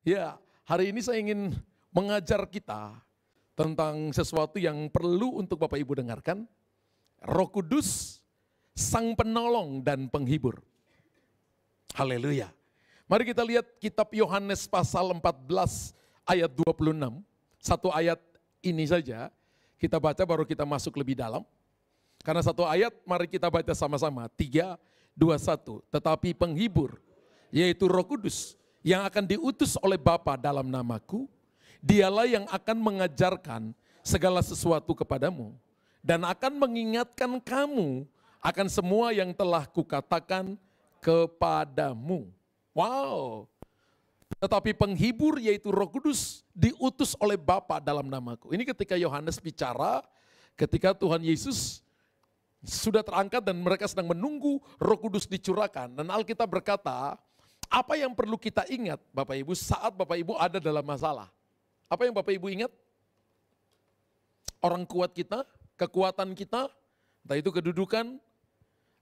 Ya, hari ini saya ingin mengajar kita tentang sesuatu yang perlu untuk Bapak Ibu dengarkan. Roh Kudus, Sang Penolong dan Penghibur. Haleluya. Mari kita lihat kitab Yohanes pasal 14 ayat 26. Satu ayat ini saja kita baca baru kita masuk lebih dalam. Karena satu ayat mari kita baca sama-sama. 3, 2, 1. Tetapi penghibur yaitu Roh Kudus yang akan diutus oleh Bapa dalam namaku, dialah yang akan mengajarkan segala sesuatu kepadamu dan akan mengingatkan kamu akan semua yang telah kukatakan kepadamu. Wow. Tetapi penghibur yaitu Roh Kudus diutus oleh Bapa dalam namaku. Ini ketika Yohanes bicara, ketika Tuhan Yesus sudah terangkat dan mereka sedang menunggu Roh Kudus dicurahkan. Dan Alkitab berkata, apa yang perlu kita ingat Bapak Ibu saat Bapak Ibu ada dalam masalah? Apa yang Bapak Ibu ingat? Orang kuat kita, kekuatan kita, entah itu kedudukan,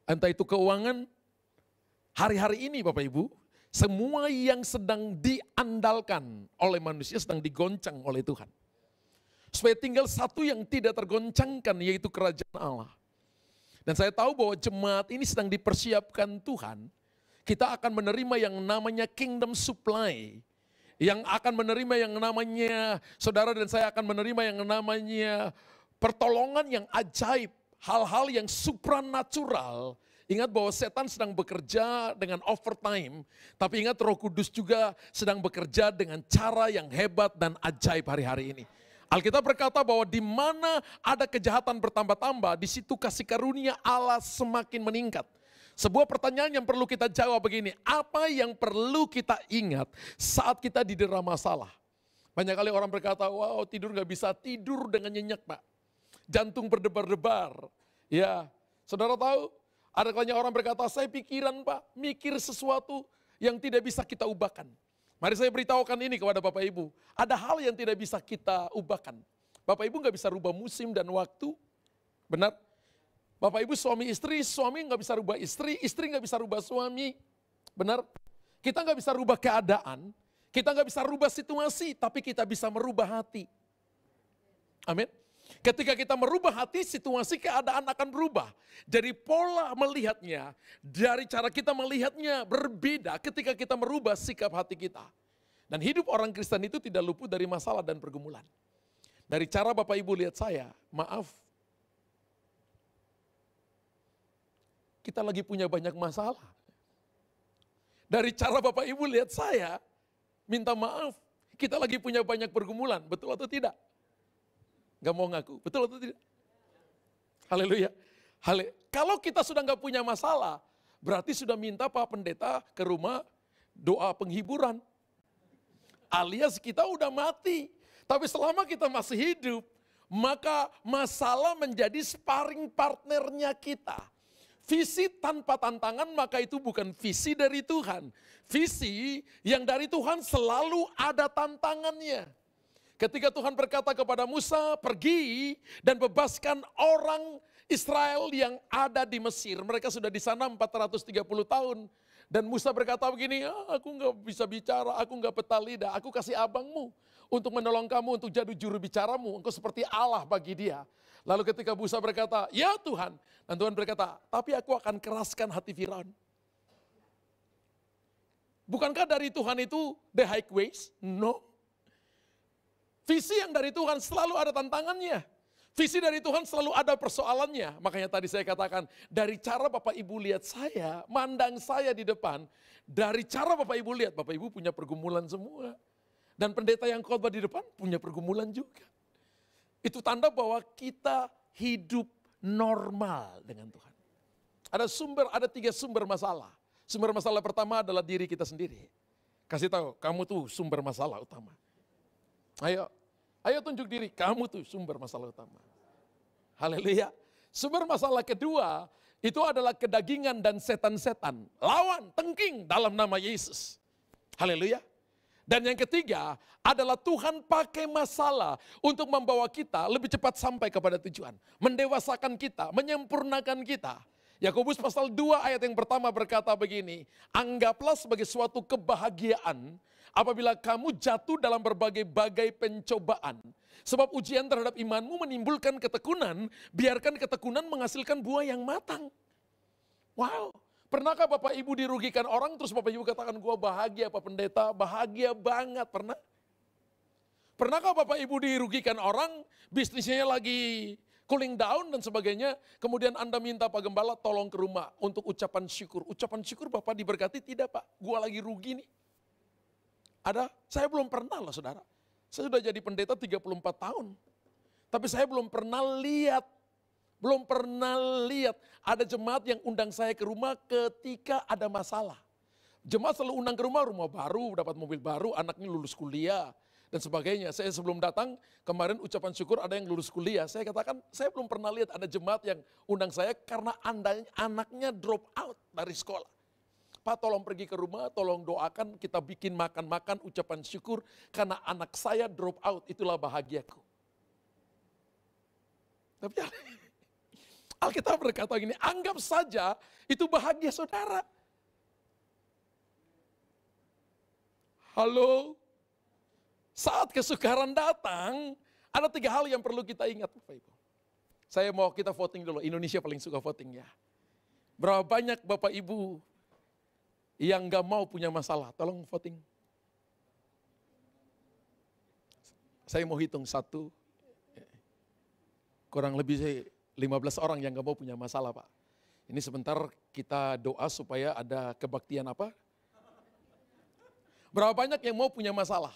entah itu keuangan. Hari-hari ini Bapak Ibu, semua yang sedang diandalkan oleh manusia sedang digoncang oleh Tuhan. Supaya tinggal satu yang tidak tergoncangkan, yaitu kerajaan Allah. Dan saya tahu bahwa jemaat ini sedang dipersiapkan Tuhan. Kita akan menerima yang namanya kingdom supply. Yang akan menerima yang namanya, saudara dan saya akan menerima yang namanya pertolongan yang ajaib. Hal-hal yang supranatural. Ingat bahwa setan sedang bekerja dengan overtime. Tapi ingat Roh Kudus juga sedang bekerja dengan cara yang hebat dan ajaib hari-hari ini. Alkitab berkata bahwa di mana ada kejahatan bertambah-tambah, di situ kasih karunia Allah semakin meningkat. Sebuah pertanyaan yang perlu kita jawab begini, apa yang perlu kita ingat saat kita didera masalah? Banyak kali orang berkata, wow tidur gak bisa tidur dengan nyenyak Pak. Jantung berdebar-debar. Ya, saudara tahu, ada kalanya orang berkata, saya pikiran Pak, mikir sesuatu yang tidak bisa kita ubahkan. Mari saya beritahukan ini kepada Bapak Ibu, ada hal yang tidak bisa kita ubahkan. Bapak Ibu gak bisa rubah musim dan waktu, benar? Bapak Ibu suami istri, suami nggak bisa rubah istri, istri nggak bisa rubah suami. Benar? Kita nggak bisa rubah keadaan, kita nggak bisa rubah situasi, tapi kita bisa merubah hati. Amin. Ketika kita merubah hati, situasi keadaan akan berubah. Jadi pola melihatnya, dari cara kita melihatnya berbeda ketika kita merubah sikap hati kita. Dan hidup orang Kristen itu tidak luput dari masalah dan pergumulan. Dari cara Bapak Ibu lihat saya, maaf, kita lagi punya banyak masalah. Dari cara Bapak Ibu lihat saya, minta maaf, kita lagi punya banyak pergumulan, betul atau tidak? Gak mau ngaku, betul atau tidak? Haleluya. Kalau kita sudah gak punya masalah, berarti sudah minta Pak Pendeta ke rumah doa penghiburan. Alias kita udah mati, tapi selama kita masih hidup, maka masalah menjadi sparring partnernya kita. Visi tanpa tantangan maka itu bukan visi dari Tuhan. Visi yang dari Tuhan selalu ada tantangannya. Ketika Tuhan berkata kepada Musa, pergi dan bebaskan orang Israel yang ada di Mesir. Mereka sudah di sana 430 tahun. Dan Musa berkata begini, aku nggak bisa bicara, aku nggak peta lidah, aku kasih abangmu untuk menolong kamu, untuk jadi juru bicaramu. Engkau seperti Allah bagi dia. Lalu ketika Musa berkata, ya Tuhan. Dan Tuhan berkata, tapi aku akan keraskan hati Firaun. Bukankah dari Tuhan itu the high ways? No. Visi yang dari Tuhan selalu ada tantangannya. Visi dari Tuhan selalu ada persoalannya. Makanya tadi saya katakan, dari cara Bapak Ibu lihat saya, mandang saya di depan, dari cara Bapak Ibu lihat, Bapak Ibu punya pergumulan semua. Dan pendeta yang khotbah di depan punya pergumulan juga. Itu tanda bahwa kita hidup normal dengan Tuhan. Ada 3 sumber masalah. Sumber masalah pertama adalah diri kita sendiri. Kasih tahu, kamu tuh sumber masalah utama. Ayo tunjuk diri, kamu tuh sumber masalah utama. Haleluya. Sumber masalah kedua, itu adalah kedagingan dan setan-setan. Lawan, tengking dalam nama Yesus. Haleluya. Dan yang ketiga adalah Tuhan pakai masalah untuk membawa kita lebih cepat sampai kepada tujuan. Mendewasakan kita, menyempurnakan kita. Yakobus pasal 2 ayat yang pertama berkata begini, anggaplah sebagai suatu kebahagiaan apabila kamu jatuh dalam berbagai-bagai pencobaan. Sebab ujian terhadap imanmu menimbulkan ketekunan, biarkan ketekunan menghasilkan buah yang matang. Wow, pernahkah Bapak Ibu dirugikan orang terus Bapak Ibu katakan gua bahagia Pak Pendeta, bahagia banget, pernah? Pernahkah Bapak Ibu dirugikan orang, bisnisnya lagi cooling down dan sebagainya, kemudian Anda minta Pak Gembala tolong ke rumah untuk ucapan syukur. Ucapan syukur Bapak diberkati, tidak Pak, gua lagi rugi nih. Ada? Saya belum pernah loh saudara. Saya sudah jadi pendeta 34 tahun. Tapi saya belum pernah lihat ada jemaat yang undang saya ke rumah ketika ada masalah. Jemaat selalu undang ke rumah baru, dapat mobil baru, anaknya lulus kuliah, dan sebagainya. Saya sebelum datang, kemarin ucapan syukur ada yang lulus kuliah. Saya katakan, saya belum pernah lihat ada jemaat yang undang saya karena anaknya drop out dari sekolah. Pak tolong pergi ke rumah, tolong doakan, kita bikin makan-makan ucapan syukur karena anak saya drop out, itulah bahagiaku. Tapi Alkitab berkata gini, anggap saja itu bahagia saudara. Halo? Saat kesukaran datang, ada 3 hal yang perlu kita ingat Bapak Ibu. Saya mau kita voting dulu, Indonesia paling suka voting ya. Berapa banyak Bapak Ibu yang gak mau punya masalah, tolong voting. Saya mau hitung 1, kurang lebih 15 orang yang gak mau punya masalah Pak. Ini sebentar kita doa supaya ada kebaktian apa? Berapa banyak yang mau punya masalah?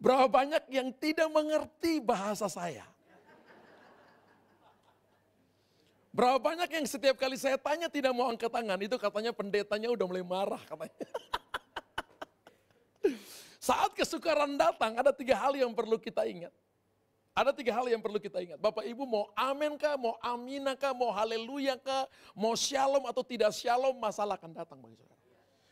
Berapa banyak yang tidak mengerti bahasa saya? Berapa banyak yang setiap kali saya tanya tidak mau angkat tangan, itu katanya pendetanya udah mulai marah katanya. Saat kesukaran datang, ada 3 hal yang perlu kita ingat. Ada 3 hal yang perlu kita ingat. Bapak Ibu mau amin kah, mau aminah kah, mau haleluya kah, mau shalom atau tidak shalom, masalah akan datang bagi saudara.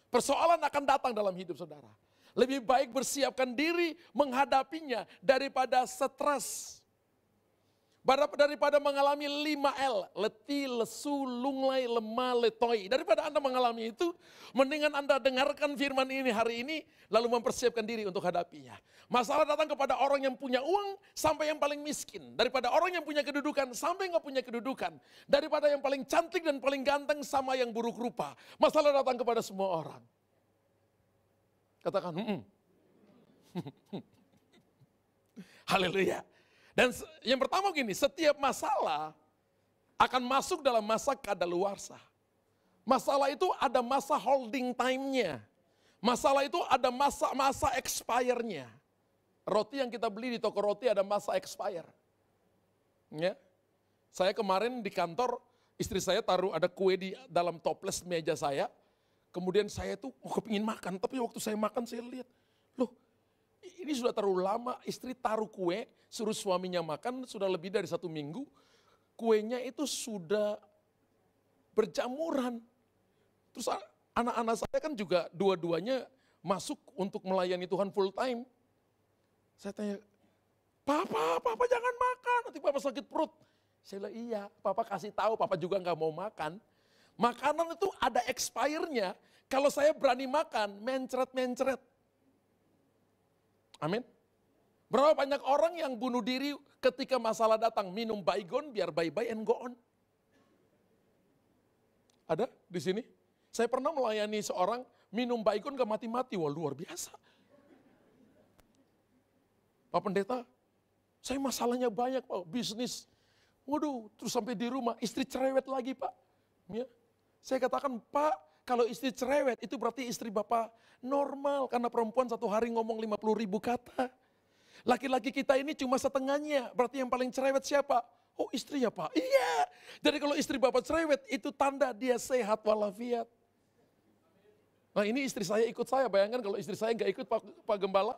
Persoalan akan datang dalam hidup saudara. Lebih baik bersiapkan diri menghadapinya daripada stres. Daripada mengalami 5L, letih, lesu, lunglai, lemah, letoi. Daripada Anda mengalami itu, mendingan Anda dengarkan firman ini hari ini, lalu mempersiapkan diri untuk hadapinya. Masalah datang kepada orang yang punya uang sampai yang paling miskin. Daripada orang yang punya kedudukan sampai nggak punya kedudukan. Daripada yang paling cantik dan paling ganteng sama yang buruk rupa. Masalah datang kepada semua orang. Katakan, haleluya. Dan yang pertama gini, setiap masalah akan masuk dalam masa kadaluarsa. Masalah itu ada masa holding time-nya. Masalah itu ada masa expire-nya. Roti yang kita beli di toko roti ada masa expire. Ya. Saya kemarin di kantor, istri saya taruh ada kue di dalam toples meja saya. Kemudian saya tuh mau kepingin makan, tapi waktu saya makan saya lihat, loh ini sudah terlalu lama, istri taruh kue, suruh suaminya makan, sudah lebih dari 1 minggu, kuenya itu sudah berjamuran. Terus anak-anak saya kan juga dua-duanya masuk untuk melayani Tuhan full time. Saya tanya, Papa jangan makan, nanti Papa sakit perut. Saya bilang iya, Papa kasih tahu, Papa juga nggak mau makan. Makanan itu ada expire-nya, kalau saya berani makan, mencret-mencret. Amin. Berapa banyak orang yang bunuh diri ketika masalah datang, minum baygon biar bye-bye and go on. Ada di sini? Saya pernah melayani seorang minum baygon gak mati-mati, wah luar biasa. Pak Pendeta, saya masalahnya banyak Pak, bisnis. Waduh, terus sampai di rumah, istri cerewet lagi Pak. Ya. Saya katakan, Pak, kalau istri cerewet itu berarti istri Bapak normal. Karena perempuan 1 hari ngomong 50.000 kata. Laki-laki kita ini cuma setengahnya. Berarti yang paling cerewet siapa? Oh istri ya Pak? Iya. Jadi kalau istri Bapak cerewet itu tanda dia sehat walafiat. Nah ini istri saya ikut saya. Bayangkan kalau istri saya nggak ikut Pak Gembala.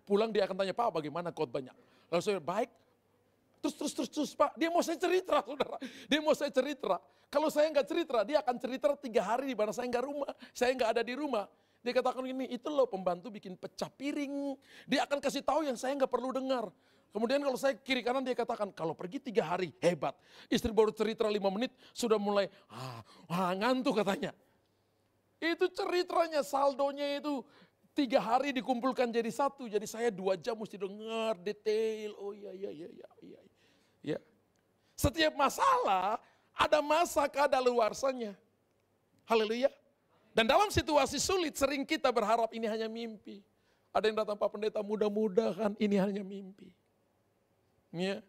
Pulang dia akan tanya, Pak bagaimana khotbahnya? Lalu saya baik. Terus Pak, dia mau saya cerita saudara. Dia mau saya cerita. Kalau saya nggak cerita, dia akan cerita 3 hari di mana saya nggak ada di rumah. Dia katakan gini, itu loh pembantu bikin pecah piring. Dia akan kasih tahu yang saya nggak perlu dengar. Kemudian kalau saya kiri kanan dia katakan, kalau pergi 3 hari hebat. Istri baru cerita 5 menit sudah mulai ngantuk katanya. Itu ceritanya, saldonya itu 3 hari dikumpulkan jadi 1. Jadi saya 2 jam mesti dengar detail. Oh iya. Ya. Setiap masalah ada masa kadaluarsanya. Haleluya. Dan dalam situasi sulit sering kita berharap ini hanya mimpi. Ada yang datang, Pak Pendeta, mudah-mudahan ini hanya mimpi. Ya.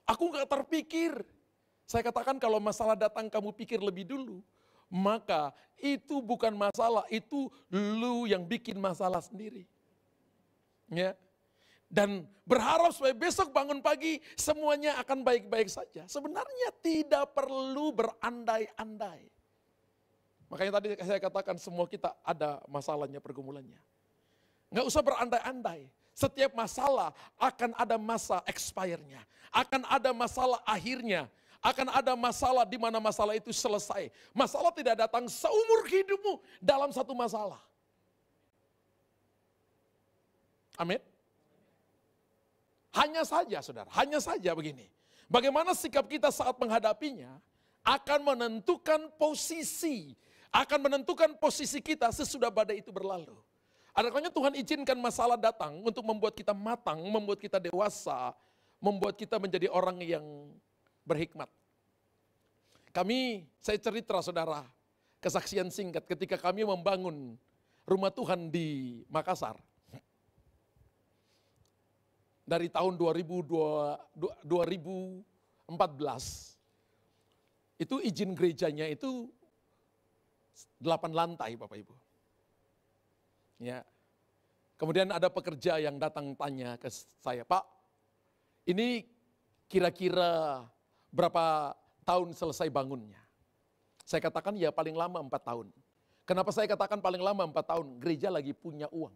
Aku gak terpikir. Saya katakan kalau masalah datang kamu pikir lebih dulu. Maka itu bukan masalah, itu lu yang bikin masalah sendiri. Ya. Dan berharap supaya besok bangun pagi semuanya akan baik-baik saja. Sebenarnya tidak perlu berandai-andai. Makanya tadi saya katakan semua kita ada masalahnya, pergumulannya. Nggak usah berandai-andai. Setiap masalah akan ada masa expire-nya. Akan ada masalah akhirnya. Akan ada masalah di mana masalah itu selesai. Masalah tidak datang seumur hidupmu dalam satu masalah. Amin. Hanya saja saudara, hanya saja begini. Bagaimana sikap kita saat menghadapinya akan menentukan posisi. Akan menentukan posisi kita sesudah badai itu berlalu. Adakahnya Tuhan izinkan masalah datang untuk membuat kita matang, membuat kita dewasa, membuat kita menjadi orang yang berhikmat. Saya cerita saudara, kesaksian singkat ketika kami membangun rumah Tuhan di Makassar. Dari tahun 2014, itu izin gerejanya itu 8 lantai Bapak Ibu. Ya. Kemudian ada pekerja yang datang tanya ke saya, Pak, ini kira-kira berapa tahun selesai bangunnya? Saya katakan ya paling lama 4 tahun. Kenapa saya katakan paling lama 4 tahun? Gereja lagi punya uang.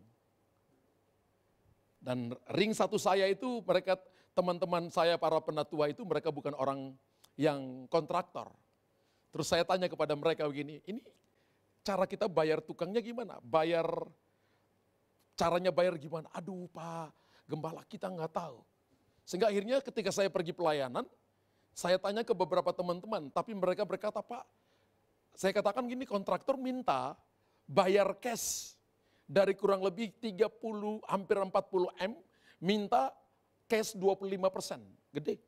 Dan ring satu saya itu mereka teman-teman saya para penatua itu mereka bukan orang yang kontraktor. Terus saya tanya kepada mereka begini, ini cara kita bayar tukangnya gimana? Caranya bayar gimana? Aduh Pak, gembala kita nggak tahu. Sehingga akhirnya ketika saya pergi pelayanan, saya tanya ke beberapa teman-teman, tapi mereka berkata, Pak, saya katakan gini, kontraktor minta bayar cash dari kurang lebih 30, hampir 40 M, minta cash 25%, gede.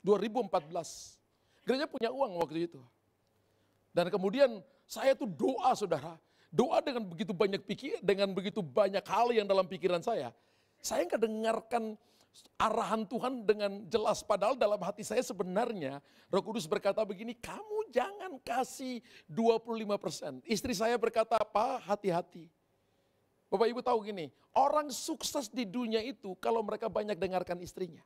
2014, gereja punya uang waktu itu. Dan kemudian saya tuh doa saudara, doa dengan begitu banyak dengan begitu banyak hal yang dalam pikiran saya nggak dengarkan arahan Tuhan dengan jelas. Padahal dalam hati saya sebenarnya Roh Kudus berkata begini, kamu jangan kasih 25%. Istri saya berkata, Pak hati-hati. Bapak Ibu tahu gini, orang sukses di dunia itu kalau mereka banyak dengarkan istrinya.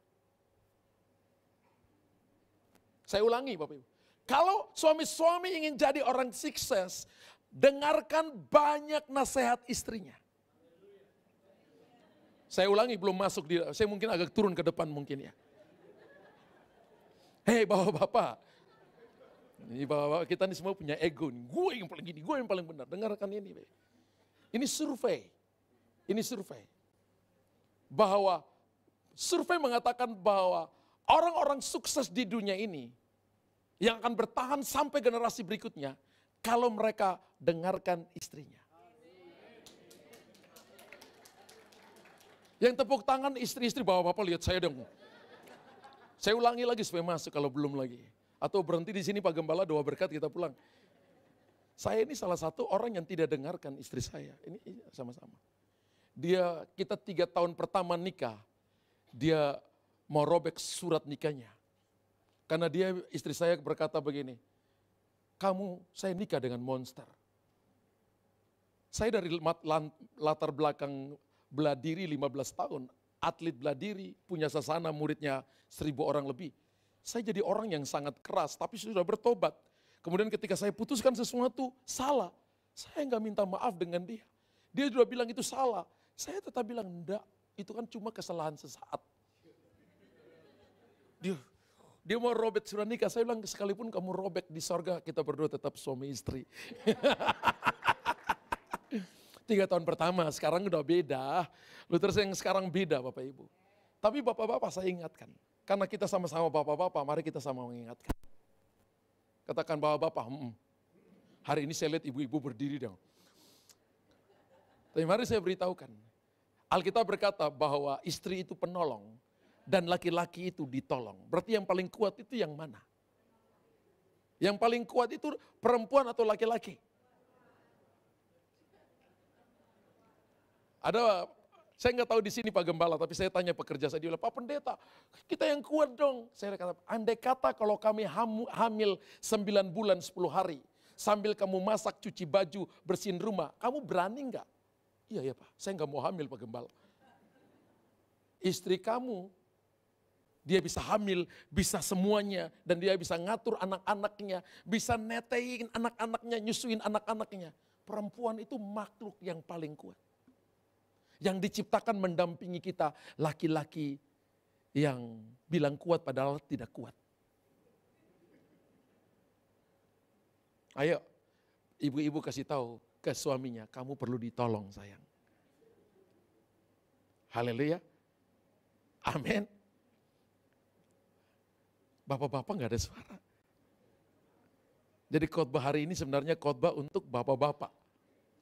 Saya ulangi Bapak Ibu. Kalau suami-suami ingin jadi orang sukses, dengarkan banyak nasihat istrinya. Saya ulangi, belum masuk, saya mungkin agak turun ke depan mungkin ya. Hei bapak-bapak, ini bapak-bapak kita ini semua punya ego nih. Gue yang paling gini, gue yang paling benar. Dengarkan ini. Ini survei. Bahwa survei mengatakan bahwa orang-orang sukses di dunia ini yang akan bertahan sampai generasi berikutnya kalau mereka dengarkan istrinya. Yang tepuk tangan istri-istri bapak-bapak, lihat saya dong. Saya ulangi lagi supaya masuk kalau belum lagi. Atau berhenti di sini Pak Gembala, doa berkat kita pulang. Saya ini salah satu orang yang tidak dengarkan istri saya. Ini sama-sama. Kita 3 tahun pertama nikah, dia mau robek surat nikahnya. Karena istri saya berkata begini, saya nikah dengan monster. Saya dari latar belakang bela diri 15 tahun, atlet bela diri, punya sasana muridnya 1000 orang lebih. Saya jadi orang yang sangat keras, tapi sudah bertobat. Kemudian ketika saya putuskan sesuatu salah, saya nggak minta maaf dengan dia. Dia sudah bilang itu salah, saya tetap bilang enggak, itu kan cuma kesalahan sesaat. Dia mau robek surat nikah, saya bilang sekalipun kamu robek di sorga, kita berdua tetap suami istri. 3 tahun pertama, sekarang udah beda. Terus yang sekarang beda Bapak Ibu. Tapi bapak-bapak saya ingatkan. Karena kita sama-sama bapak-bapak, mari kita sama mengingatkan. Katakan bapak-bapak, hari ini saya lihat ibu-ibu berdiri dong. Tapi mari saya beritahukan. Alkitab berkata bahwa istri itu penolong dan laki-laki itu ditolong. Berarti yang paling kuat itu yang mana? Yang paling kuat itu perempuan atau laki-laki? Ada, saya nggak tahu di sini Pak Gembala, tapi saya tanya pekerja saya, dia bilang, Pak Pendeta, kita yang kuat dong. Saya kata, andai kata kalau kami hamil 9 bulan 10 hari, sambil kamu masak, cuci baju, bersihin rumah, kamu berani nggak? Iya ya Pak, saya nggak mau hamil Pak Gembala. Istri kamu, dia bisa hamil, bisa semuanya, dan dia bisa ngatur anak-anaknya, bisa netein anak-anaknya, nyusuin anak-anaknya. Perempuan itu makhluk yang paling kuat. Yang diciptakan mendampingi kita, laki-laki yang bilang kuat padahal tidak kuat. Ayo, ibu-ibu kasih tahu ke suaminya, kamu perlu ditolong sayang. Haleluya. Amin. Bapak-bapak gak ada suara. Jadi khotbah hari ini sebenarnya khotbah untuk bapak-bapak.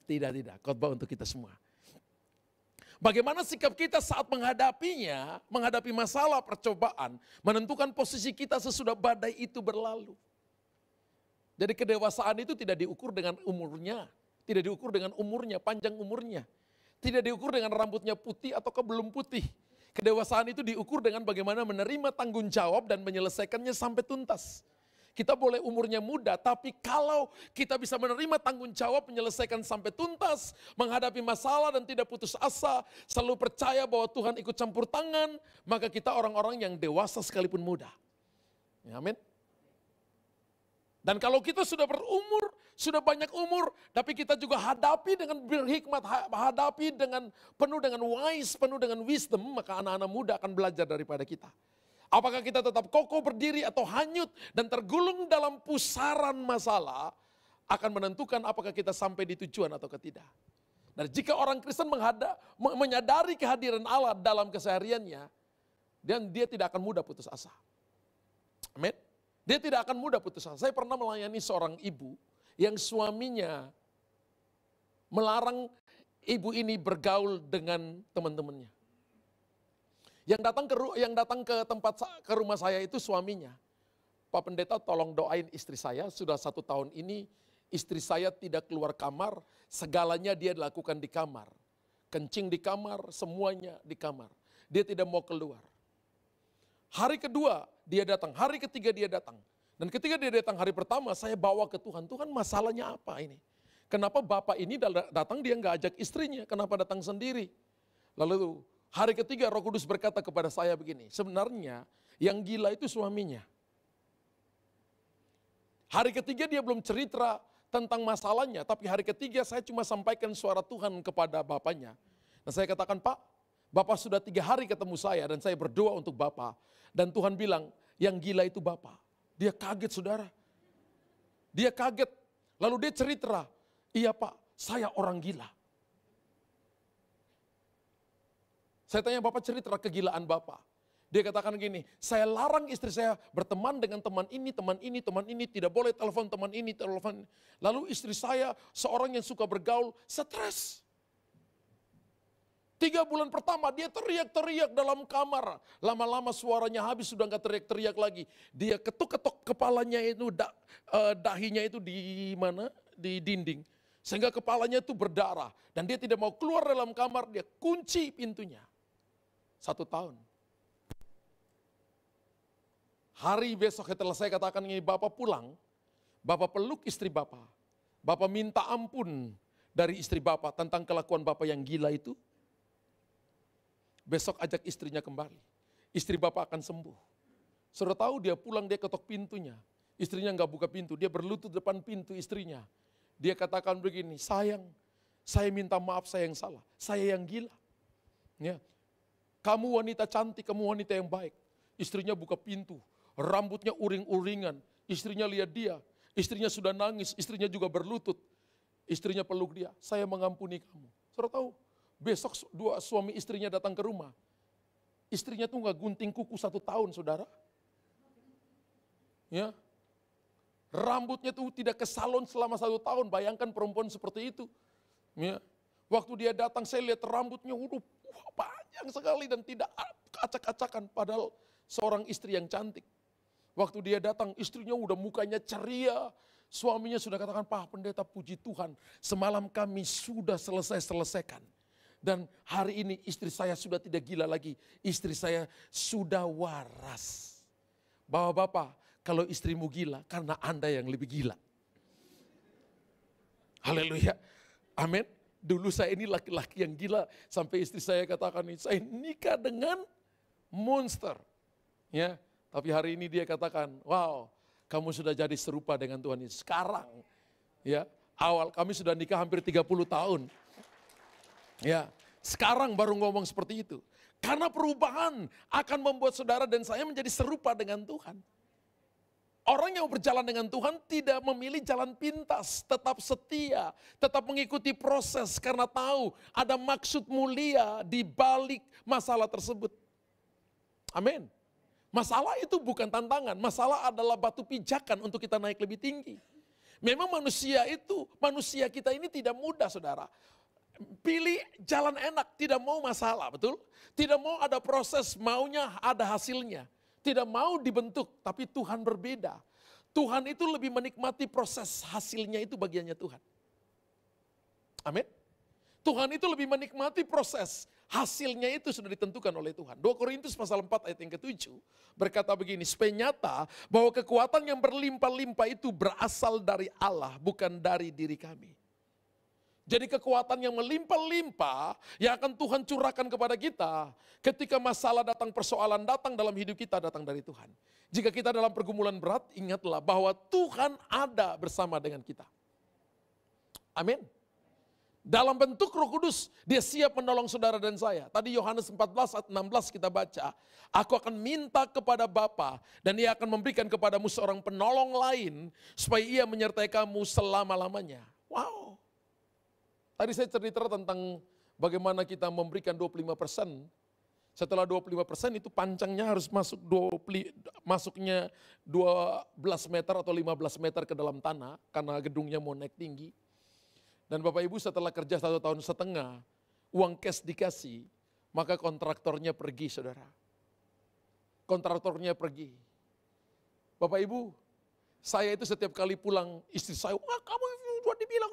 Tidak, khotbah untuk kita semua. Bagaimana sikap kita saat menghadapinya, menghadapi masalah percobaan, menentukan posisi kita sesudah badai itu berlalu. Jadi kedewasaan itu tidak diukur dengan umurnya, tidak diukur dengan umurnya, panjang umurnya. Tidak diukur dengan rambutnya putih atau belum putih. Kedewasaan itu diukur dengan bagaimana menerima tanggung jawab dan menyelesaikannya sampai tuntas. Kita boleh umurnya muda, tapi kalau kita bisa menerima tanggung jawab, menyelesaikan sampai tuntas, menghadapi masalah dan tidak putus asa, selalu percaya bahwa Tuhan ikut campur tangan, maka kita orang-orang yang dewasa sekalipun muda. Amin. Dan kalau kita sudah berumur, sudah banyak umur, tapi kita juga hadapi dengan berhikmat, hadapi dengan penuh dengan wise, penuh dengan wisdom, maka anak-anak muda akan belajar daripada kita. Apakah kita tetap kokoh berdiri atau hanyut dan tergulung dalam pusaran masalah, akan menentukan apakah kita sampai di tujuan atau tidak. Dan jika orang Kristen menyadari kehadiran Allah dalam kesehariannya, dan dia tidak akan mudah putus asa. Amin. Dia tidak akan mudah putus asa. Saya pernah melayani seorang ibu yang suaminya melarang ibu ini bergaul dengan teman-temannya. Yang datang ke rumah saya itu suaminya. Pak Pendeta tolong doain istri saya, sudah 1 tahun ini istri saya tidak keluar kamar, segalanya dia lakukan di kamar. Kencing di kamar, semuanya di kamar. Dia tidak mau keluar. Hari kedua dia datang, hari ketiga dia datang. Dan ketika dia datang hari pertama, saya bawa ke Tuhan. Tuhan masalahnya apa ini? Kenapa bapak ini datang dia nggak ajak istrinya, kenapa datang sendiri? Lalu hari ketiga Roh Kudus berkata kepada saya begini, sebenarnya yang gila itu suaminya. Hari ketiga dia belum cerita tentang masalahnya, tapi hari ketiga saya cuma sampaikan suara Tuhan kepada bapaknya. Dan saya katakan, Pak, Bapak sudah 3 hari ketemu saya dan saya berdoa untuk Bapak. Dan Tuhan bilang, yang gila itu Bapak. Dia kaget saudara. Dia kaget. Lalu dia cerita, iya Pak, saya orang gila. Saya tanya Bapak cerita kegilaan Bapak. Dia katakan gini, saya larang istri saya berteman dengan teman ini, tidak boleh telepon teman ini, telepon. Lalu istri saya seorang yang suka bergaul, stres. 3 bulan pertama dia teriak-teriak dalam kamar. Lama-lama suaranya habis, sudah gak teriak-teriak lagi. Dia ketuk-ketuk kepalanya itu, dahinya itu di mana? Di dinding. Sehingga kepalanya itu berdarah. Dan dia tidak mau keluar dalam kamar, dia kunci pintunya. 1 tahun. Hari besok setelah saya katakan ini, Bapak pulang, Bapak peluk istri Bapak. Bapak minta ampun dari istri Bapak tentang kelakuan Bapak yang gila itu. Besok ajak istrinya kembali. Istri Bapak akan sembuh. Sudah tahu dia pulang, dia ketok pintunya. Istrinya nggak buka pintu, dia berlutut depan pintu istrinya. Dia katakan begini, sayang, saya minta maaf, saya yang salah. Saya yang gila. Ya. Kamu wanita cantik, kamu wanita yang baik. Istrinya buka pintu, rambutnya uring-uringan. Istrinya lihat dia, istrinya sudah nangis, istrinya juga berlutut. Istrinya peluk dia, saya mengampuni kamu. Sudah tahu, besok 2 suami istrinya datang ke rumah. Istrinya tuh nggak gunting kuku 1 tahun, saudara. Ya, rambutnya tuh tidak ke salon selama 1 tahun. Bayangkan perempuan seperti itu. Ya, waktu dia datang saya lihat rambutnya udah panjang sekali dan tidak acak-acakan. Padahal seorang istri yang cantik. Waktu dia datang istrinya udah mukanya ceria. Suaminya sudah katakan, Pak Pendeta puji Tuhan. Semalam kami sudah selesaikan. Dan hari ini istri saya sudah tidak gila lagi. Istri saya sudah waras. Bapak-bapak, kalau istrimu gila karena Anda yang lebih gila. Haleluya. Amin. Dulu saya ini laki-laki yang gila. Sampai istri saya katakan, saya nikah dengan monster. Ya, tapi hari ini dia katakan, wow, kamu sudah jadi serupa dengan Tuhan Yesus. Sekarang, ya, awal kami sudah nikah hampir 30 tahun. Ya, sekarang baru ngomong seperti itu. Karena perubahan akan membuat saudara dan saya menjadi serupa dengan Tuhan. Orang yang berjalan dengan Tuhan tidak memilih jalan pintas, tetap setia, tetap mengikuti proses karena tahu ada maksud mulia di balik masalah tersebut. Amin. Masalah itu bukan tantangan, masalah adalah batu pijakan untuk kita naik lebih tinggi. Memang manusia kita ini tidak mudah, saudara. Pilih jalan enak, tidak mau masalah, betul? Tidak mau ada proses, maunya ada hasilnya. Tidak mau dibentuk, tapi Tuhan berbeda. Tuhan itu lebih menikmati proses hasilnya, itu bagiannya Tuhan. Amin. Tuhan itu lebih menikmati proses, hasilnya itu sudah ditentukan oleh Tuhan. 2 Korintus pasal 4 ayat yang ke-7 berkata begini, supaya nyata bahwa kekuatan yang berlimpah-limpah itu berasal dari Allah, bukan dari diri kami. Jadi kekuatan yang melimpah-limpah yang akan Tuhan curahkan kepada kita ketika masalah datang, persoalan datang dalam hidup kita datang dari Tuhan. Jika kita dalam pergumulan berat, ingatlah bahwa Tuhan ada bersama dengan kita. Amin. Dalam bentuk Roh Kudus, dia siap menolong saudara dan saya. Tadi Yohanes 14 ayat 16 kita baca, aku akan minta kepada Bapa dan ia akan memberikan kepadamu seorang penolong lain supaya ia menyertai kamu selama-lamanya. Wow. Tadi saya cerita tentang bagaimana kita memberikan 25%. Setelah 25% itu pancangnya harus masuknya 12 meter atau 15 meter ke dalam tanah karena gedungnya mau naik tinggi. Dan Bapak Ibu setelah kerja 1,5 tahun, uang cash dikasih, maka kontraktornya pergi, saudara. Kontraktornya pergi. Bapak Ibu, saya itu setiap kali pulang, istri saya, wah kamu sudah dibilang,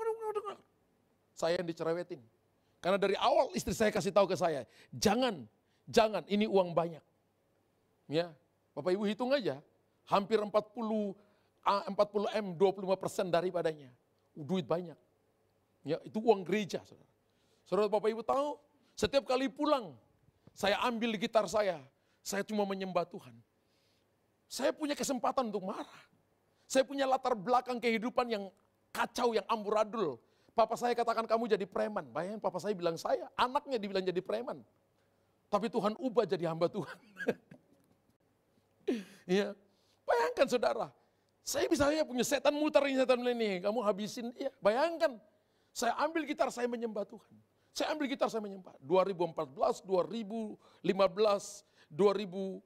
saya yang dicerewetin. Karena dari awal istri saya kasih tahu ke saya, jangan ini uang banyak. Ya, Bapak Ibu hitung aja, hampir 40 M, 25% daripadanya. Duit banyak. Ya, itu uang gereja, saudara. Saudara Bapak Ibu tahu, setiap kali pulang, saya ambil gitar saya cuma menyembah Tuhan. Saya punya kesempatan untuk marah. Saya punya latar belakang kehidupan yang kacau, yang amburadul. Papa saya katakan kamu jadi preman. Bayangin papa saya bilang saya, anaknya dibilang jadi preman. Tapi Tuhan ubah jadi hamba Tuhan. Ya, bayangkan saudara, saya punya setan muter ini, setan ini, kamu habisin dia. Bayangkan, saya ambil gitar, saya menyembah Tuhan. Saya ambil gitar, saya menyembah. 2014, 2015, 2016,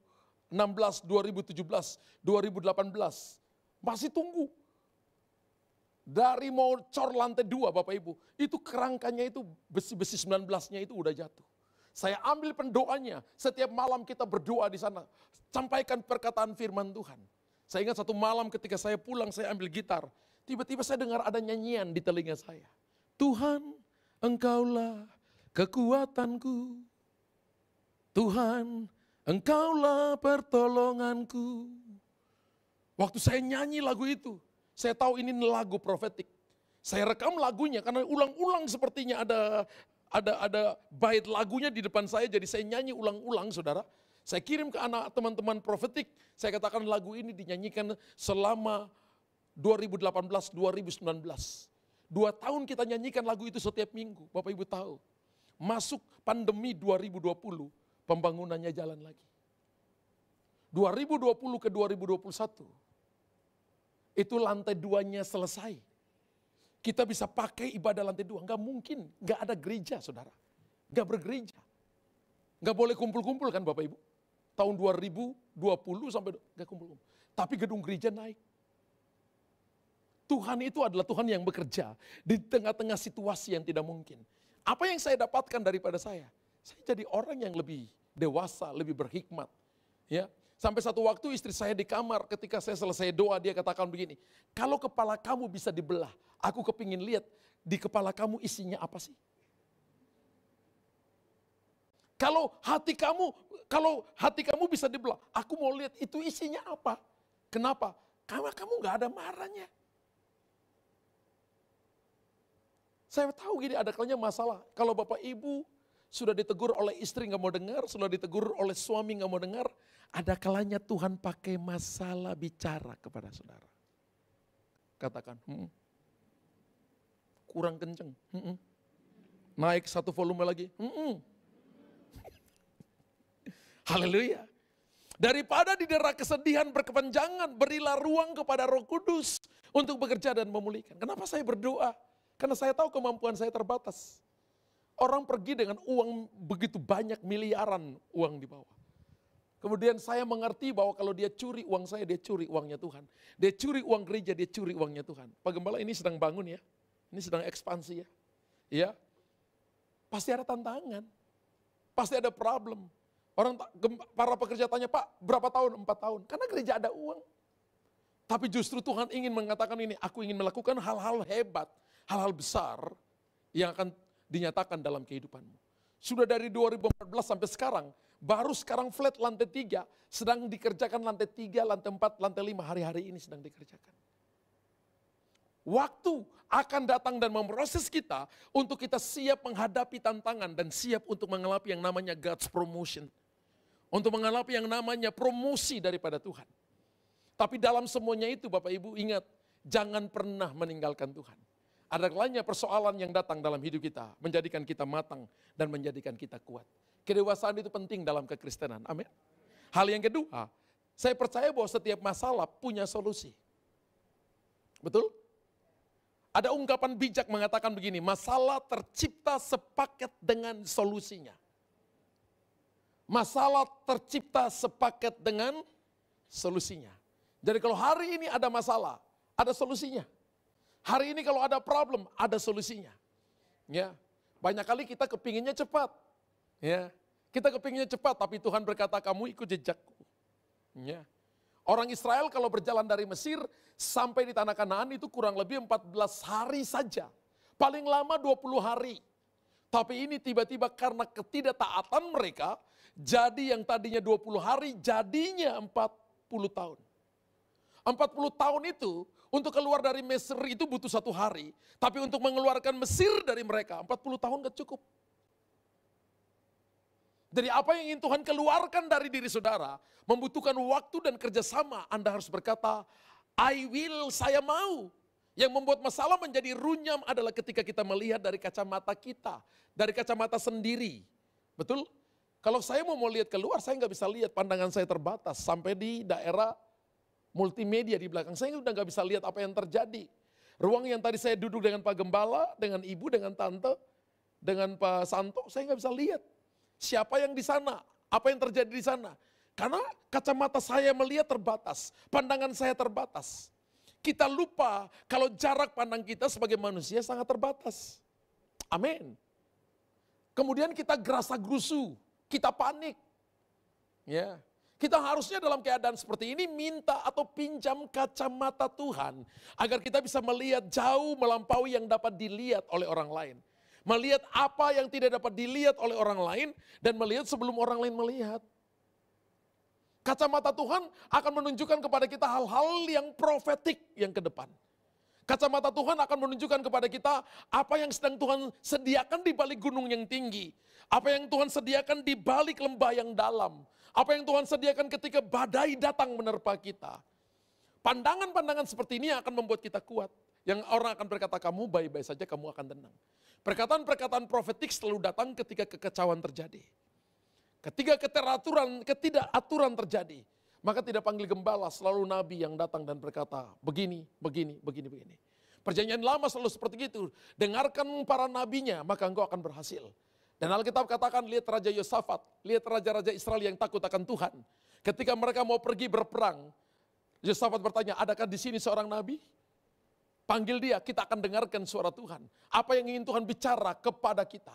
2017, 2018. Masih tunggu. Dari mau cor lantai 2 Bapak Ibu, itu kerangkanya itu besi-besi 19-nya itu udah jatuh. Saya ambil pendoanya, setiap malam kita berdoa di sana. Sampaikan perkataan firman Tuhan. Saya ingat satu malam ketika saya pulang, saya ambil gitar. Tiba-tiba saya dengar ada nyanyian di telinga saya. Tuhan, Engkaulah kekuatanku. Tuhan, Engkaulah pertolonganku. Waktu saya nyanyi lagu itu, saya tahu ini lagu profetik. Saya rekam lagunya karena ulang-ulang sepertinya ada bait lagunya di depan saya, jadi saya nyanyi ulang-ulang, saudara. Saya kirim ke anak teman-teman profetik, saya katakan lagu ini dinyanyikan selama 2018-2019. 2 tahun kita nyanyikan lagu itu setiap minggu, Bapak Ibu tahu. Masuk pandemi 2020, pembangunannya jalan lagi. 2020 ke 2021, itu lantai 2-nya selesai. Kita bisa pakai ibadah lantai 2, enggak mungkin, enggak ada gereja saudara. Enggak bergereja. Nggak boleh kumpul-kumpul kan Bapak Ibu. Tahun 2020 sampai nggak kumpul-kumpul. Tapi gedung gereja naik. Tuhan itu adalah Tuhan yang bekerja di tengah-tengah situasi yang tidak mungkin. Apa yang saya dapatkan daripada saya? Saya jadi orang yang lebih dewasa, lebih berhikmat. Ya, sampai satu waktu istri saya di kamar ketika saya selesai doa, dia katakan begini, kalau kepala kamu bisa dibelah, aku kepingin lihat di kepala kamu isinya apa sih? Kalau hati kamu bisa dibelah, aku mau lihat itu isinya apa. Kenapa? Karena kamu nggak ada marahnya. Saya tahu gini, ada kalanya masalah. Kalau Bapak Ibu sudah ditegur oleh istri nggak mau dengar, sudah ditegur oleh suami nggak mau dengar, ada kalanya Tuhan pakai masalah bicara kepada saudara. Katakan, kurang kenceng, naik satu volume lagi, haleluya. Daripada didera kesedihan berkepanjangan, berilah ruang kepada Roh Kudus untuk bekerja dan memulihkan. Kenapa saya berdoa? Karena saya tahu kemampuan saya terbatas. Orang pergi dengan uang begitu banyak, miliaran uang di bawah. Kemudian saya mengerti bahwa kalau dia curi uang saya, dia curi uangnya Tuhan. Dia curi uang gereja, dia curi uangnya Tuhan. Pak Gembala ini sedang bangun ya, ini sedang ekspansi ya. Ya, pasti ada tantangan, pasti ada problem. Para pekerja tanya, Pak berapa tahun? 4 tahun. Karena gereja ada uang. Tapi justru Tuhan ingin mengatakan ini, aku ingin melakukan hal-hal hebat, hal-hal besar yang akan dinyatakan dalam kehidupanmu. Sudah dari 2014 sampai sekarang, baru sekarang flat lantai 3, sedang dikerjakan lantai 3, lantai 4, lantai 5, hari-hari ini sedang dikerjakan. Waktu akan datang dan memproses kita untuk kita siap menghadapi tantangan dan siap untuk mengalami yang namanya God's promotion. Untuk mengalami yang namanya promosi daripada Tuhan. Tapi dalam semuanya itu Bapak Ibu ingat, jangan pernah meninggalkan Tuhan. Ada kalanya persoalan yang datang dalam hidup kita, menjadikan kita matang dan menjadikan kita kuat. Kedewasaan itu penting dalam kekristenan, amin. Hal yang kedua, saya percaya bahwa setiap masalah punya solusi. Betul? Ada ungkapan bijak mengatakan begini, masalah tercipta sepaket dengan solusinya. Masalah tercipta sepaket dengan solusinya. Jadi kalau hari ini ada masalah, ada solusinya. Hari ini kalau ada problem, ada solusinya. Ya, banyak kali kita kepinginnya cepat. Ya, kita kepinginnya cepat, tapi Tuhan berkata kamu ikut jejakku. Ya. Orang Israel kalau berjalan dari Mesir sampai di tanah Kanaan itu kurang lebih 14 hari saja. Paling lama 20 hari. Tapi ini tiba-tiba karena ketidaktaatan mereka, jadi yang tadinya 20 hari jadinya 40 tahun. 40 tahun itu untuk keluar dari Mesir itu butuh 1 hari. Tapi untuk mengeluarkan Mesir dari mereka 40 tahun gak cukup. Jadi apa yang ingin Tuhan keluarkan dari diri saudara membutuhkan waktu dan kerjasama. Anda harus berkata, I will, saya mau. Yang membuat masalah menjadi runyam adalah ketika kita melihat dari kacamata kita, dari kacamata sendiri. Betul? Kalau saya mau lihat keluar, saya nggak bisa lihat, pandangan saya terbatas. Sampai di daerah multimedia di belakang, saya udah nggak bisa lihat apa yang terjadi. Ruang yang tadi saya duduk dengan Pak Gembala, dengan Ibu, dengan Tante, dengan Pak Santo, saya nggak bisa lihat. Siapa yang di sana? Apa yang terjadi di sana? Karena kacamata saya melihat terbatas, pandangan saya terbatas. Kita lupa kalau jarak pandang kita sebagai manusia sangat terbatas. Amin. Kemudian kita gerasa gerusu, kita panik. Ya. Kita harusnya dalam keadaan seperti ini minta atau pinjam kacamata Tuhan agar kita bisa melihat jauh melampaui yang dapat dilihat oleh orang lain. Melihat apa yang tidak dapat dilihat oleh orang lain dan melihat sebelum orang lain melihat. Kacamata Tuhan akan menunjukkan kepada kita hal-hal yang profetik yang ke depan. Kacamata Tuhan akan menunjukkan kepada kita apa yang sedang Tuhan sediakan di balik gunung yang tinggi. Apa yang Tuhan sediakan di balik lembah yang dalam. Apa yang Tuhan sediakan ketika badai datang menerpa kita. Pandangan-pandangan seperti ini akan membuat kita kuat. Yang orang akan berkata, kamu baik-baik saja, kamu akan tenang. Perkataan-perkataan profetik selalu datang ketika kekacauan terjadi. Ketika ketidakaturan terjadi, maka tidak panggil gembala, selalu nabi yang datang dan berkata, begini, begini, begini, begini. Perjanjian lama selalu seperti itu. Dengarkan para nabinya, maka engkau akan berhasil. Dan Alkitab katakan, lihat Raja Yosafat, lihat raja-raja Israel yang takut akan Tuhan. Ketika mereka mau pergi berperang, Yosafat bertanya, adakah di sini seorang nabi? Panggil dia, kita akan dengarkan suara Tuhan. Apa yang ingin Tuhan bicara kepada kita?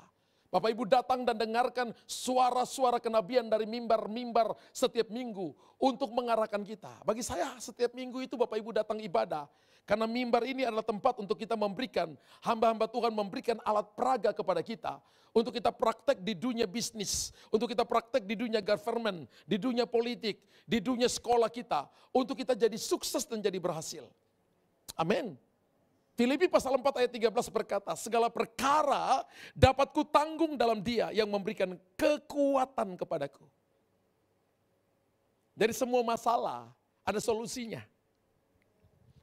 Bapak Ibu datang dan dengarkan suara-suara kenabian dari mimbar-mimbar setiap minggu untuk mengarahkan kita. Bagi saya setiap minggu itu Bapak Ibu datang ibadah. Karena mimbar ini adalah tempat untuk kita memberikan, hamba-hamba Tuhan memberikan alat peraga kepada kita. Untuk kita praktek di dunia bisnis, untuk kita praktek di dunia government, di dunia politik, di dunia sekolah kita. Untuk kita jadi sukses dan jadi berhasil. Amin. Filipi pasal 4 ayat 13 berkata, segala perkara dapat kutanggung dalam Dia yang memberikan kekuatan kepadaku. Dari semua masalah ada solusinya.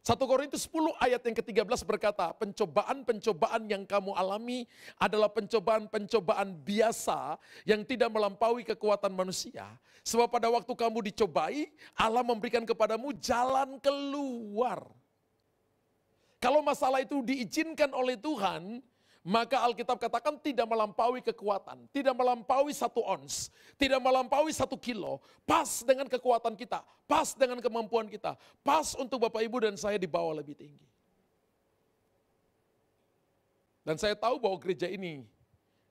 1 Korintus 10 ayat yang ke-13 berkata, pencobaan-pencobaan yang kamu alami adalah pencobaan-pencobaan biasa yang tidak melampaui kekuatan manusia. Sebab pada waktu kamu dicobai, Allah memberikan kepadamu jalan keluar. Kalau masalah itu diizinkan oleh Tuhan, maka Alkitab katakan tidak melampaui kekuatan, tidak melampaui 1 ons, tidak melampaui 1 kilo, pas dengan kekuatan kita, pas dengan kemampuan kita, pas untuk Bapak Ibu dan saya dibawa lebih tinggi. Dan saya tahu bahwa gereja ini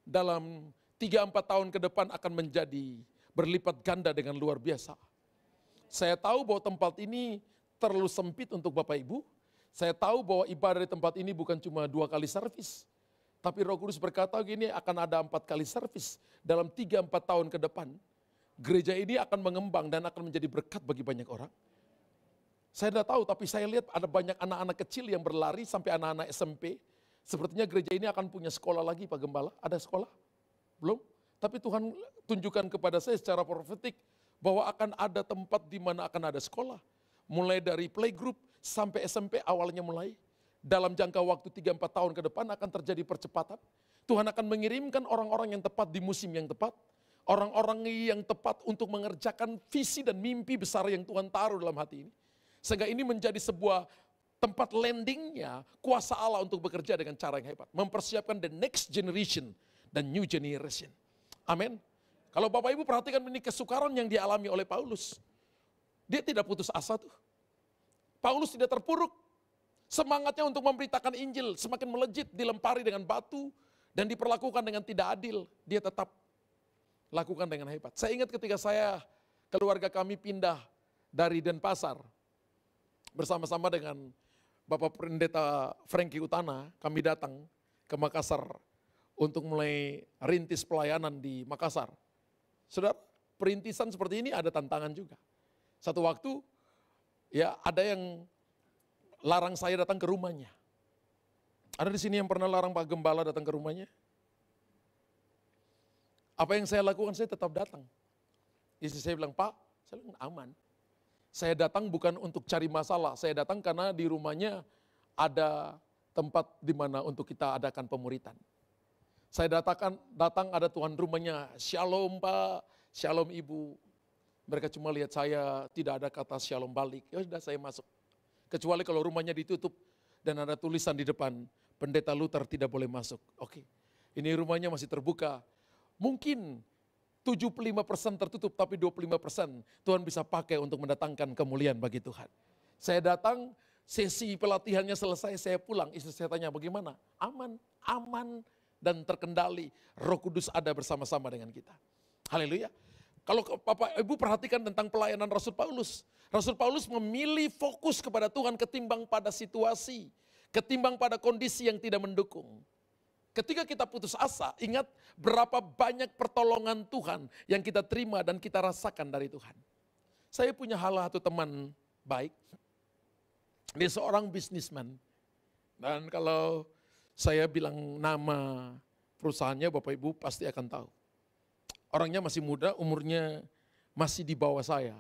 dalam 3-4 tahun ke depan akan menjadi berlipat ganda dengan luar biasa. Saya tahu bahwa tempat ini terlalu sempit untuk Bapak Ibu. Saya tahu bahwa ibadah di tempat ini bukan cuma 2 kali servis. Tapi Roh Kudus berkata gini, akan ada 4 kali servis dalam 3-4 tahun ke depan. Gereja ini akan mengembang dan akan menjadi berkat bagi banyak orang. Saya tidak tahu, tapi saya lihat ada banyak anak-anak kecil yang berlari sampai anak-anak SMP. Sepertinya gereja ini akan punya sekolah lagi Pak Gembala. Ada sekolah? Belum? Tapi Tuhan tunjukkan kepada saya secara profetik bahwa akan ada tempat di mana akan ada sekolah. Mulai dari playgroup sampai SMP awalnya mulai. Dalam jangka waktu 3-4 tahun ke depan akan terjadi percepatan. Tuhan akan mengirimkan orang-orang yang tepat di musim yang tepat. Orang-orang yang tepat untuk mengerjakan visi dan mimpi besar yang Tuhan taruh dalam hati ini. Sehingga ini menjadi sebuah tempat landingnya kuasa Allah untuk bekerja dengan cara yang hebat. Mempersiapkan the next generation dan new generation. Amin. Kalau Bapak Ibu perhatikan ini kesukaran yang dialami oleh Paulus. Dia tidak putus asa tuh. Paulus tidak terpuruk. Semangatnya untuk memberitakan Injil semakin melejit, dilempari dengan batu dan diperlakukan dengan tidak adil. Dia tetap lakukan dengan hebat. Saya ingat ketika keluarga kami pindah dari Denpasar bersama-sama dengan Bapak Pendeta Frankie Utana, kami datang ke Makassar untuk mulai rintis pelayanan di Makassar. Saudara, perintisan seperti ini ada tantangan juga. Satu waktu ya ada yang larang saya datang ke rumahnya. Ada di sini yang pernah larang Pak Gembala datang ke rumahnya? Apa yang saya lakukan? Saya tetap datang. Istri saya bilang, Pak, saya bilang aman. Saya datang bukan untuk cari masalah, saya datang karena di rumahnya ada tempat di mana untuk kita adakan pemuritan. Saya datang ada tuan rumahnya, shalom Pak, shalom Ibu. Mereka cuma lihat saya, tidak ada kata shalom balik. Ya sudah saya masuk. Kecuali kalau rumahnya ditutup dan ada tulisan di depan, Pendeta Luther tidak boleh masuk. Oke, ini rumahnya masih terbuka. Mungkin 75% tertutup, tapi 25% Tuhan bisa pakai untuk mendatangkan kemuliaan bagi Tuhan. Saya datang, sesi pelatihannya selesai, saya pulang. Istri saya tanya, bagaimana? Aman, aman dan terkendali. Roh Kudus ada bersama-sama dengan kita. Haleluya. Kalau Bapak Ibu perhatikan tentang pelayanan Rasul Paulus. Rasul Paulus memilih fokus kepada Tuhan ketimbang pada situasi. Ketimbang pada kondisi yang tidak mendukung. Ketika kita putus asa, ingat berapa banyak pertolongan Tuhan yang kita terima dan kita rasakan dari Tuhan. Saya punya satu teman baik. Dia seorang bisnismen. Dan kalau saya bilang nama perusahaannya, Bapak Ibu pasti akan tahu. Orangnya masih muda, umurnya masih di bawah saya.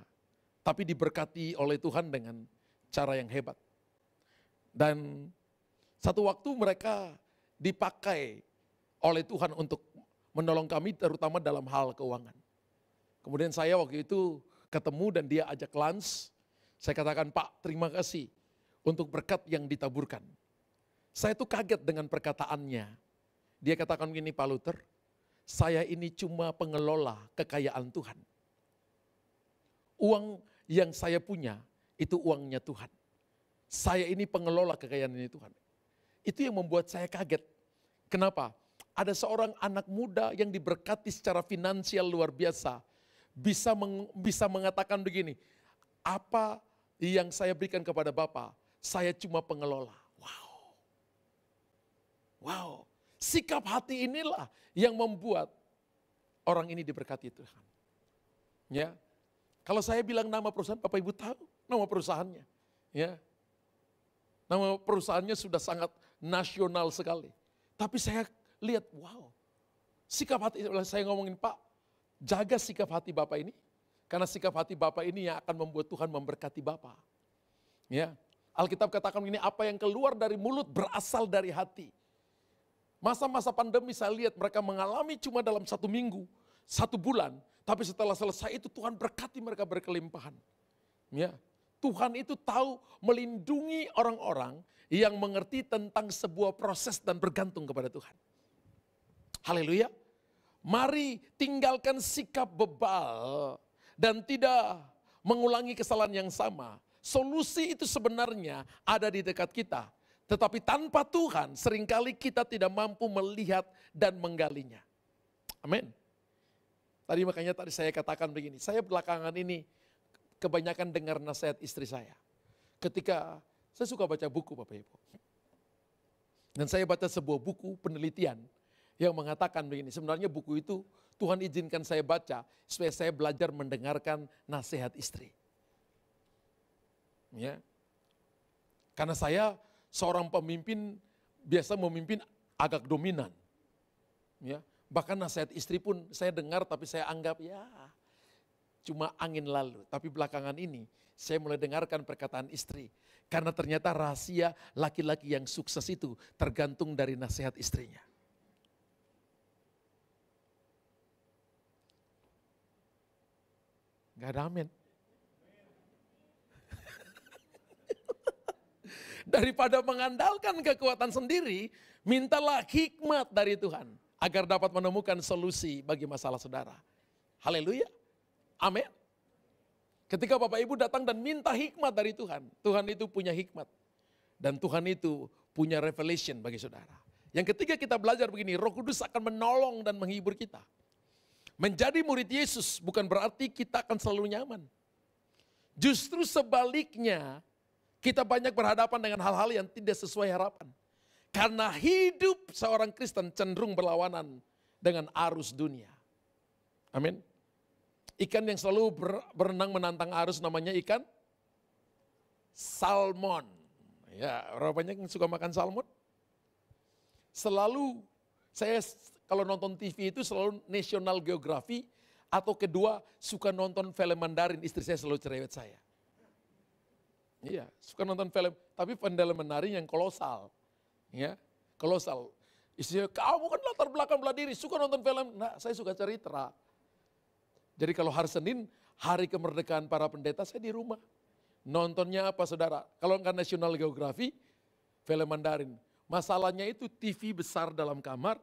Tapi diberkati oleh Tuhan dengan cara yang hebat. Dan satu waktu mereka dipakai oleh Tuhan untuk menolong kami terutama dalam hal keuangan. Kemudian saya waktu itu ketemu dan dia ajak lunch. Saya katakan, Pak, terima kasih untuk berkat yang ditaburkan. Saya tuh kaget dengan perkataannya. Dia katakan gini, Pak Luther, saya ini cuma pengelola kekayaan Tuhan. Uang yang saya punya itu uangnya Tuhan. Saya ini pengelola kekayaan ini Tuhan. Itu yang membuat saya kaget. Kenapa? Ada seorang anak muda yang diberkati secara finansial luar biasa. Bisa mengatakan begini, apa yang saya berikan kepada Bapa, saya cuma pengelola. Wow. Wow. Sikap hati inilah yang membuat orang ini diberkati Tuhan. Ya. Kalau saya bilang nama perusahaan, Bapak Ibu tahu nama perusahaannya. Ya. Nama perusahaannya sudah sangat nasional sekali. Tapi saya lihat, wow. Sikap hati, saya ngomongin, Pak, jaga sikap hati Bapak ini. Karena sikap hati Bapak ini yang akan membuat Tuhan memberkati Bapak. Ya. Alkitab katakan begini, apa yang keluar dari mulut berasal dari hati. Masa-masa pandemi saya lihat mereka mengalami cuma dalam 1 minggu, 1 bulan. Tapi setelah selesai itu Tuhan berkati mereka berkelimpahan. Ya. Tuhan itu tahu melindungi orang-orang yang mengerti tentang sebuah proses dan bergantung kepada Tuhan. Haleluya. Mari tinggalkan sikap bebal dan tidak mengulangi kesalahan yang sama. Solusi itu sebenarnya ada di dekat kita. Tetapi tanpa Tuhan seringkali kita tidak mampu melihat dan menggalinya. Amin. Makanya tadi saya katakan begini, saya belakangan ini kebanyakan dengar nasihat istri saya. Ketika saya suka baca buku Bapak Ibu. Dan saya baca sebuah buku penelitian yang mengatakan begini, sebenarnya buku itu Tuhan izinkan saya baca supaya saya belajar mendengarkan nasihat istri. Ya. Karena saya seorang pemimpin biasa memimpin agak dominan. Ya. Bahkan nasihat istri pun saya dengar tapi saya anggap ya cuma angin lalu. Tapi belakangan ini saya mulai dengarkan perkataan istri. Karena ternyata rahasia laki-laki yang sukses itu tergantung dari nasihat istrinya. Gak ada amin. Daripada mengandalkan kekuatan sendiri, mintalah hikmat dari Tuhan. Agar dapat menemukan solusi bagi masalah saudara. Haleluya. Amin. Ketika Bapak Ibu datang dan minta hikmat dari Tuhan. Tuhan itu punya hikmat. Dan Tuhan itu punya revelation bagi saudara. Yang ketiga kita belajar begini, Roh Kudus akan menolong dan menghibur kita. Menjadi murid Yesus bukan berarti kita akan selalu nyaman. Justru sebaliknya, kita banyak berhadapan dengan hal-hal yang tidak sesuai harapan. Karena hidup seorang Kristen cenderung berlawanan dengan arus dunia. Amin. Ikan yang selalu berenang menantang arus namanya ikan salmon. Ya, berapa banyak yang suka makan salmon? Selalu, saya kalau nonton TV itu selalu National Geography, atau kedua suka nonton film Mandarin, istri saya selalu cerewet saya. Iya, suka nonton film, tapi film Mandarin yang kolosal. Ya, kolosal. Istilah kamu kan latar belakang bela diri, suka nonton film. Nah, saya suka cerita. Jadi kalau hari Senin, hari kemerdekaan para pendeta, saya di rumah. Nontonnya apa saudara? Kalau enggak National Geography, film Mandarin. Masalahnya itu TV besar dalam kamar,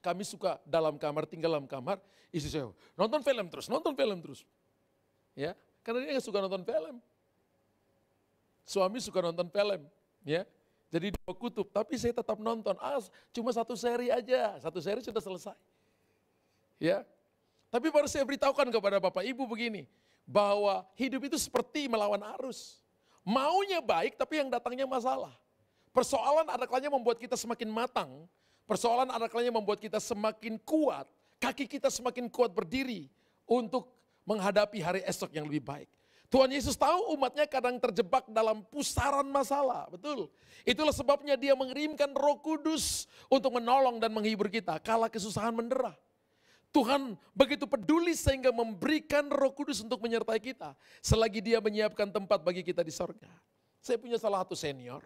kami suka dalam kamar, tinggal dalam kamar. Istri saya, nonton film terus. Ya, karena dia nggak suka nonton film. Suami suka nonton film, ya. Jadi 2 kutub, tapi saya tetap nonton. Cuma 1 seri aja, 1 seri sudah selesai. Ya, tapi baru saya beritahukan kepada Bapak Ibu begini, bahwa hidup itu seperti melawan arus. Maunya baik, tapi yang datangnya masalah. Persoalan ada kalanya membuat kita semakin matang, persoalan ada kalanya membuat kita semakin kuat, kaki kita semakin kuat berdiri untuk menghadapi hari esok yang lebih baik. Tuhan Yesus tahu umatnya kadang terjebak dalam pusaran masalah, betul. Itulah sebabnya dia mengirimkan Roh Kudus untuk menolong dan menghibur kita kala kesusahan mendera. Tuhan begitu peduli sehingga memberikan Roh Kudus untuk menyertai kita selagi dia menyiapkan tempat bagi kita di sorga. Saya punya salah satu senior,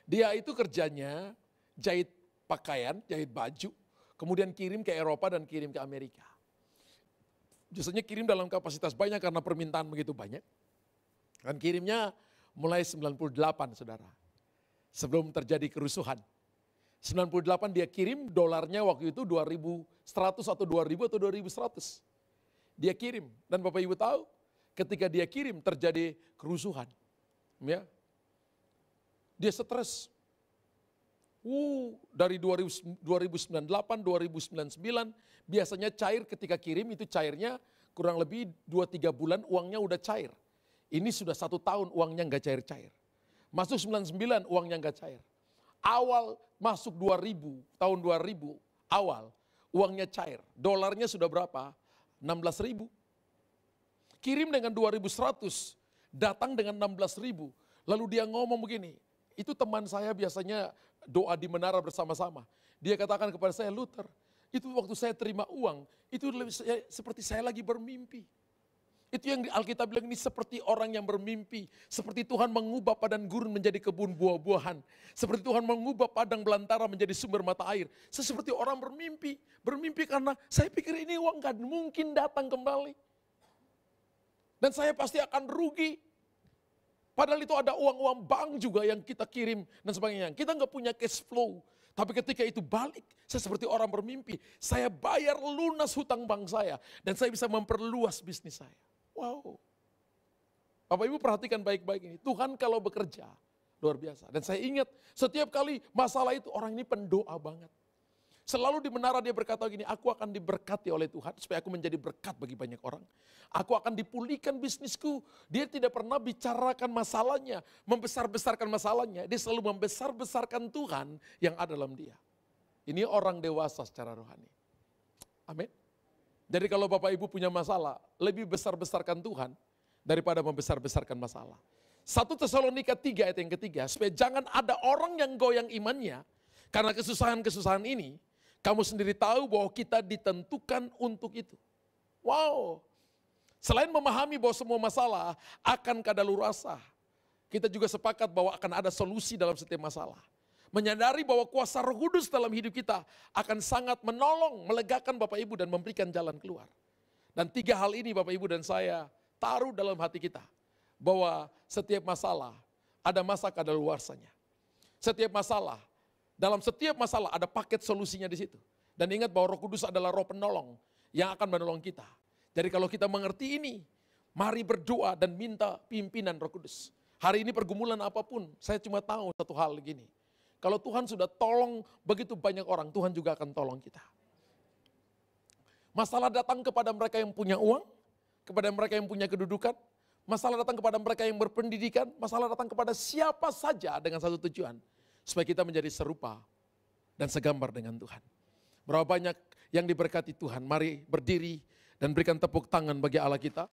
dia itu kerjanya jahit pakaian, jahit baju, kemudian kirim ke Eropa dan kirim ke Amerika. Biasanya kirim dalam kapasitas banyak karena permintaan begitu banyak. Dan kirimnya mulai 98 saudara. Sebelum terjadi kerusuhan. 98 dia kirim dolarnya waktu itu 2.100 atau 2.000 atau 2.100. Dia kirim dan Bapak Ibu tahu ketika dia kirim terjadi kerusuhan. Ya. Dia stres. Dari 2098, 2099 biasanya cair ketika kirim itu cairnya kurang lebih 2-3 bulan uangnya udah cair. Ini sudah 1 tahun uangnya nggak cair-cair. Masuk 99 uangnya nggak cair. Awal masuk 2000, tahun 2000 awal uangnya cair. Dolarnya sudah berapa? 16.000. Kirim dengan 2.100, datang dengan 16.000. Lalu dia ngomong begini, itu teman saya biasanya doa di menara bersama-sama. Dia katakan kepada saya, Luther, itu waktu saya terima uang, itu seperti saya lagi bermimpi. Itu yang di Alkitab bilang ini seperti orang yang bermimpi. Seperti Tuhan mengubah padang gurun menjadi kebun buah-buahan. Seperti Tuhan mengubah padang belantara menjadi sumber mata air. Seperti orang bermimpi. Bermimpi karena saya pikir ini uang gak mungkin datang kembali. Dan saya pasti akan rugi. Padahal itu ada uang-uang bank juga yang kita kirim dan sebagainya. Kita gak punya cash flow. Tapi ketika itu balik, saya seperti orang bermimpi. Saya bayar lunas hutang bank saya. Dan saya bisa memperluas bisnis saya. Wow. Bapak Ibu perhatikan baik-baik ini. Tuhan kalau bekerja, luar biasa. Dan saya ingat setiap kali masalah itu orang ini pendoa banget. Selalu di menara dia berkata gini, aku akan diberkati oleh Tuhan supaya aku menjadi berkat bagi banyak orang. Aku akan dipulihkan bisnisku. Dia tidak pernah bicarakan masalahnya, membesar-besarkan masalahnya. Dia selalu membesar-besarkan Tuhan yang ada dalam dia. Ini orang dewasa secara rohani. Amin. Jadi kalau Bapak Ibu punya masalah, lebih besar-besarkan Tuhan daripada membesar-besarkan masalah. 1 Tesalonika 3 ayat yang ketiga, supaya jangan ada orang yang goyang imannya, karena kesusahan-kesusahan ini, kamu sendiri tahu bahwa kita ditentukan untuk itu. Wow. Selain memahami bahwa semua masalah akan kadaluarsa, kita juga sepakat bahwa akan ada solusi dalam setiap masalah. Menyadari bahwa kuasa Roh Kudus dalam hidup kita akan sangat menolong, melegakan Bapak Ibu dan memberikan jalan keluar. Dan 3 hal ini Bapak Ibu dan saya taruh dalam hati kita. Bahwa setiap masalah ada masa kadaluarsanya. Setiap masalah, dalam setiap masalah ada paket solusinya di situ. Dan ingat bahwa Roh Kudus adalah Roh penolong yang akan menolong kita. Jadi kalau kita mengerti ini, mari berdoa dan minta pimpinan Roh Kudus. Hari ini pergumulan apapun, saya cuma tahu satu hal gini. Kalau Tuhan sudah tolong begitu banyak orang, Tuhan juga akan tolong kita. Masalah datang kepada mereka yang punya uang, kepada mereka yang punya kedudukan, masalah datang kepada mereka yang berpendidikan, masalah datang kepada siapa saja dengan satu tujuan. Supaya kita menjadi serupa dan segambar dengan Tuhan. Berapa banyak yang diberkati Tuhan, mari berdiri dan berikan tepuk tangan bagi Allah kita.